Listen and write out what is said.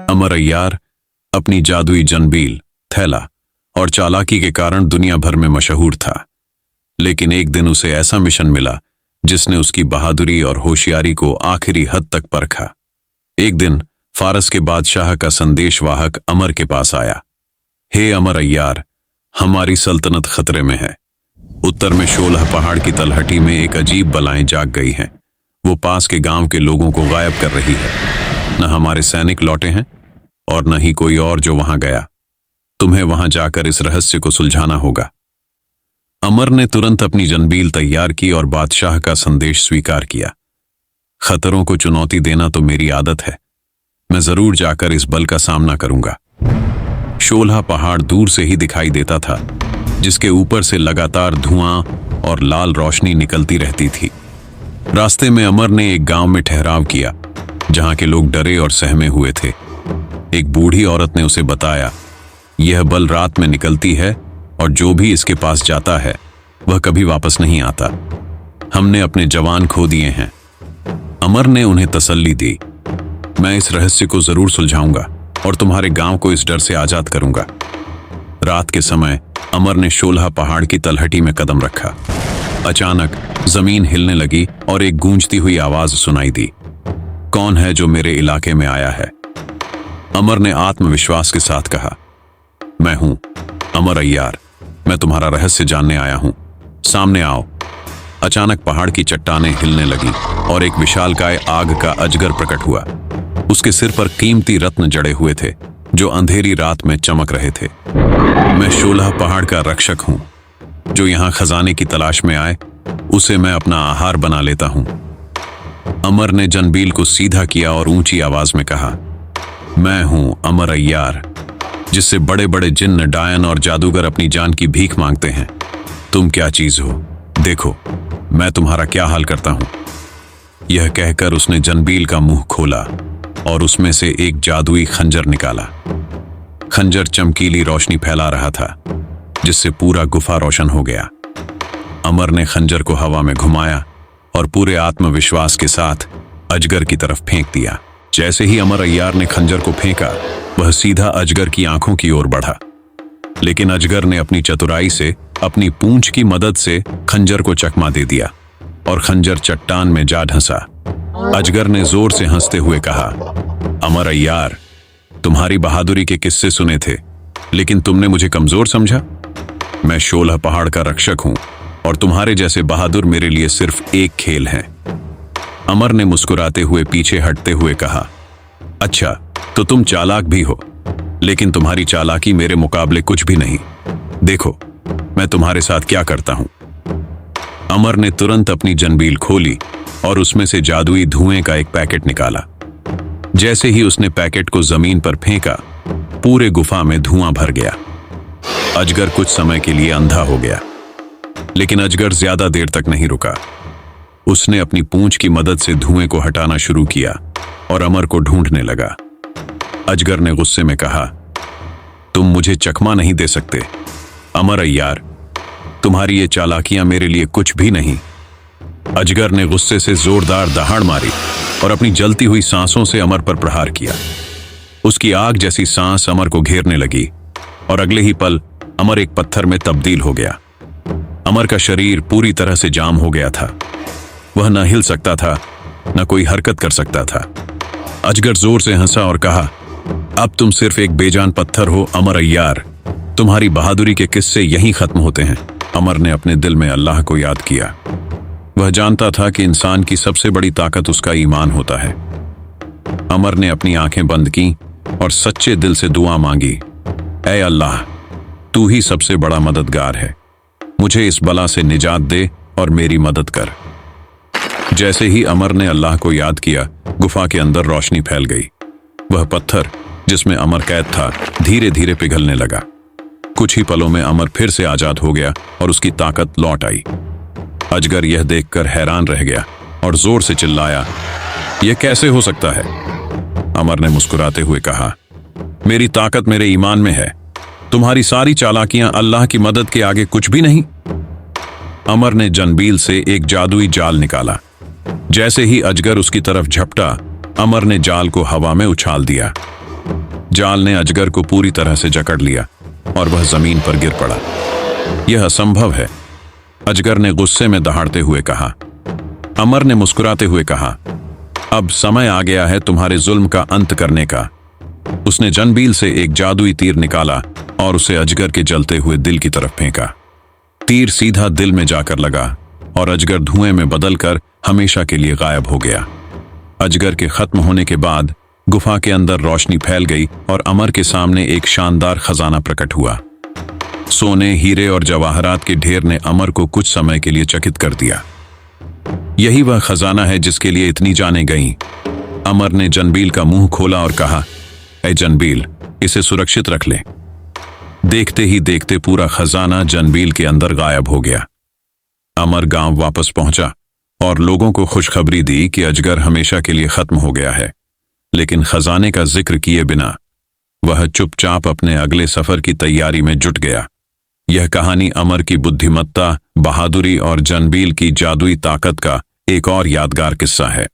अमर अय्यार अपनी जादुई जंबील, थैला और चालाकी के कारण दुनिया भर में मशहूर था। लेकिन एक दिन उसे ऐसा मिशन मिला जिसने उसकी बहादुरी और होशियारी को आखिरी हद तक परखा। एक दिन फारस के बादशाह का संदेशवाहक अमर के पास आया। हे अमर अय्यार, हमारी सल्तनत खतरे में है। उत्तर में शोलह पहाड़ की तलहटी में एक अजीब बलाएं जाग गई हैं। वो पास के गांव के लोगों को गायब कर रही है। न हमारे सैनिक लौटे हैं और न ही कोई और जो वहां गया। तुम्हें वहां जाकर इस रहस्य को सुलझाना होगा। अमर ने तुरंत अपनी जंबील तैयार की और बादशाह का संदेश स्वीकार किया। खतरों को चुनौती देना तो मेरी आदत है। मैं जरूर जाकर इस बल का सामना करूंगा। शोलह पहाड़ दूर से ही दिखाई देता था, जिसके ऊपर से लगातार धुआं और लाल रोशनी निकलती रहती थी। रास्ते में अमर ने एक गांव में ठहराव किया, जहां के लोग डरे और सहमे हुए थे। एक बूढ़ी औरत ने उसे बताया, यह बल रात में निकलती है और जो भी इसके पास जाता है वह कभी वापस नहीं आता। हमने अपने जवान खो दिए हैं। अमर ने उन्हें तसल्ली दी, मैं इस रहस्य को जरूर सुलझाऊंगा और तुम्हारे गांव को इस डर से आजाद करूंगा। रात के समय अमर ने शोलह पहाड़ की तलहटी में कदम रखा। अचानक जमीन हिलने लगी और एक गूंजती हुई आवाज सुनाई दी, कौन है जो मेरे इलाके में आया है? अमर ने आत्मविश्वास के साथ कहा, मैं हूं अमर अय्यार। मैं तुम्हारा रहस्य जानने आया हूं, सामने आओ। अचानक पहाड़ की चट्टानें हिलने लगी और एक विशालकाय आग का अजगर प्रकट हुआ। उसके सिर पर कीमती रत्न जड़े हुए थे जो अंधेरी रात में चमक रहे थे। मैं शोलह पहाड़ का रक्षक हूं। जो यहां खजाने की तलाश में आए उसे मैं अपना आहार बना लेता हूं। अमर ने जंबील को सीधा किया और ऊंची आवाज में कहा, मैं हूं अमर अय्यार, जिससे बड़े बड़े जिन्न, डायन और जादूगर अपनी जान की भीख मांगते हैं। तुम क्या चीज हो? देखो मैं तुम्हारा क्या हाल करता हूं। यह कहकर उसने जंबील का मुंह खोला और उसमें से एक जादुई खंजर निकाला। खंजर चमकीली रोशनी फैला रहा था, जिससे पूरा गुफा रोशन हो गया। अमर ने खंजर को हवा में घुमाया और पूरे आत्मविश्वास के साथ अजगर की तरफ फेंक दिया। जैसे ही अमर अय्यार ने खंजर को फेंका, वह सीधा अजगर की आंखों की ओर बढ़ा। लेकिन अजगर ने अपनी चतुराई से अपनी पूंछ की मदद से खंजर को चकमा दे दिया और खंजर चट्टान में जा ढंसा। अजगर ने जोर से हंसते हुए कहा, अमर अय्यार, तुम्हारी बहादुरी के किस्से सुने थे, लेकिन तुमने मुझे कमजोर समझा। मैं शोलह पहाड़ का रक्षक हूं और तुम्हारे जैसे बहादुर मेरे लिए सिर्फ एक खेल है। अमर ने मुस्कुराते हुए पीछे हटते हुए कहा, अच्छा तो तुम चालाक भी हो, लेकिन तुम्हारी चालाकी मेरे मुकाबले कुछ भी नहीं। देखो मैं तुम्हारे साथ क्या करता हूं। अमर ने तुरंत अपनी जंबील खोली और उसमें से जादुई धुएं का एक पैकेट निकाला। जैसे ही उसने पैकेट को जमीन पर फेंका, पूरे गुफा में धुआं भर गया। अजगर कुछ समय के लिए अंधा हो गया, लेकिन अजगर ज्यादा देर तक नहीं रुका। उसने अपनी पूंछ की मदद से धुएं को हटाना शुरू किया और अमर को ढूंढने लगा। अजगर ने गुस्से में कहा, तुम मुझे चकमा नहीं दे सकते। अमर अय्यार, तुम्हारी ये चालाकियां मेरे लिए कुछ भी नहीं। अजगर ने गुस्से से जोरदार दहाड़ मारी और अपनी जलती हुई सांसों से अमर पर प्रहार किया। उसकी आग जैसी सांस अमर को घेरने लगी और अगले ही पल अमर एक पत्थर में तब्दील हो गया। अमर का शरीर पूरी तरह से जाम हो गया था। वह न हिल सकता था, न कोई हरकत कर सकता था। अजगर जोर से हंसा और कहा, अब तुम सिर्फ एक बेजान पत्थर हो अमर अय्यार। तुम्हारी बहादुरी के किस्से यहीं खत्म होते हैं। अमर ने अपने दिल में अल्लाह को याद किया। वह जानता था कि इंसान की सबसे बड़ी ताकत उसका ईमान होता है। अमर ने अपनी आंखें बंद की और सच्चे दिल से दुआ मांगी, ऐ अल्लाह, तू ही सबसे बड़ा मददगार है। मुझे इस बला से निजात दे और मेरी मदद कर। जैसे ही अमर ने अल्लाह को याद किया, गुफा के अंदर रोशनी फैल गई। वह पत्थर जिसमें अमर कैद था धीरे धीरे पिघलने लगा। कुछ ही पलों में अमर फिर से आजाद हो गया और उसकी ताकत लौट आई। अजगर यह देखकर हैरान रह गया और जोर से चिल्लाया, यह कैसे हो सकता है? अमर ने मुस्कुराते हुए कहा, मेरी ताकत मेरे ईमान में है। तुम्हारी सारी चालाकियां अल्लाह की मदद के आगे कुछ भी नहीं। अमर ने जंबील से एक जादुई जाल निकाला। जैसे ही अजगर उसकी तरफ झपटा, अमर ने जाल को हवा में उछाल दिया। जाल ने अजगर को पूरी तरह से जकड़ लिया और वह जमीन पर गिर पड़ा। यह असंभव है, अजगर ने गुस्से में दहाड़ते हुए कहा। अमर ने मुस्कुराते हुए कहा, अब समय आ गया है तुम्हारे जुल्म का अंत करने का। उसने जंबील से एक जादुई तीर निकाला और उसे अजगर के जलते हुए दिल की तरफ फेंका। तीर सीधा दिल में जाकर लगा और अजगर धुएं में बदलकर हमेशा के लिए गायब हो गया। अजगर के खत्म होने के बाद गुफा के अंदर रोशनी फैल गई और अमर के सामने एक शानदार खजाना प्रकट हुआ। सोने, हीरे और जवाहरात के ढेर ने अमर को कुछ समय के लिए चकित कर दिया। यही वह खजाना है जिसके लिए इतनी जानें गईं। अमर ने जंबील का मुंह खोला और कहा, ऐ जंबील, इसे सुरक्षित रख ले। देखते ही देखते पूरा खजाना जंबील के अंदर गायब हो गया। अमर गांव वापस पहुंचा और लोगों को खुशखबरी दी कि अजगर हमेशा के लिए खत्म हो गया है। लेकिन खजाने का जिक्र किए बिना वह चुपचाप अपने अगले सफर की तैयारी में जुट गया। यह कहानी अमर की बुद्धिमत्ता, बहादुरी और जंबील की जादुई ताकत का एक और यादगार किस्सा है।